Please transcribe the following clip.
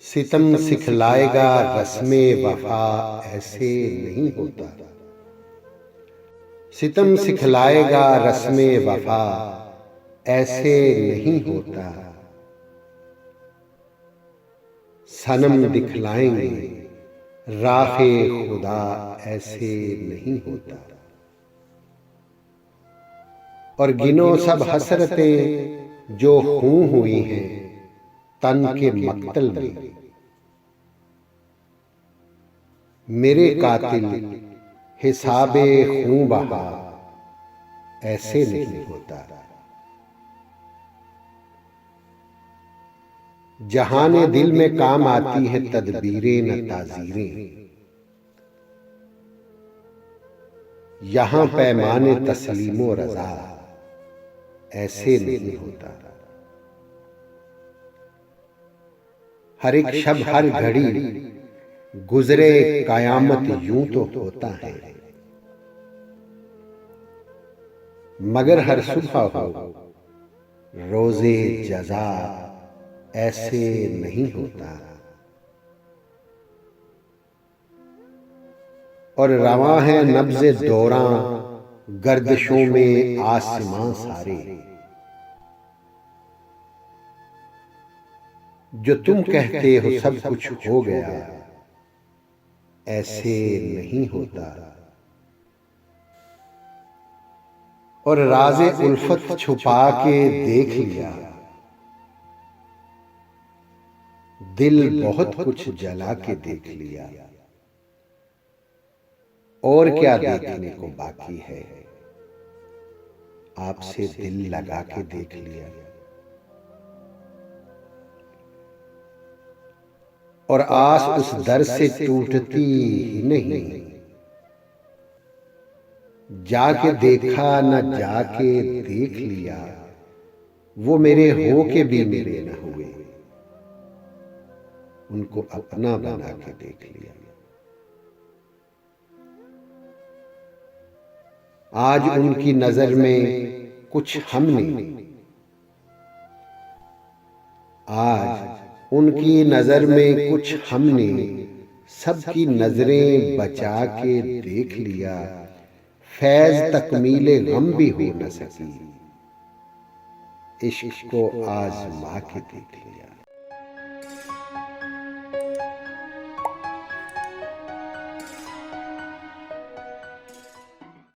सितम सिखलाएगा रस्मे वफा ऐसे नहीं होता। सितम सिखलाएगा रस्मे वफा ऐसे नहीं होता। सनम दिखलाएंगे राहे खुदा ऐसे नहीं होता। और गिनो सब हसरतें जो खूं हुई हैं तन के मक्तल में। मेरे कातिल हिसाबे खूं बहा ऐसे नहीं होता। जहाने दिल में काम आती है तदबीरें न ताजीरें। यहां पैमाने तस्लीमो रजा ऐसे नहीं होता। हर एक शब हर घड़ी गुजरे कयामत यूं तो होता है, मगर हर सुबह हो रोजे जजा ऐसे नहीं होता। और रवां है नब्ज़े दौरां गर्दिशों में आसमां सारे। जो तुम कहते हो सब कुछ हो गया ऐसे नहीं होता। और राज़े उल्फत छुपा के देख लिया, दिल बहुत कुछ जला के देख लिया। और क्या देखने को बाकी है, आपसे दिल लगा के देख लिया। और आस उस दर से टूटती ही नहीं, जाके देखा न जाके देख लिया। वो मेरे हो के भी मेरे न हुए, उनको अपना बना के देख लिया। आज उनकी नजर में कुछ हमने, आज उनकी नजर में कुछ हमने सबकी नजरें बचा के देख लिया। फैज तकमीले गम भी हो न सकी, इश्क को आजमा के देख लिया।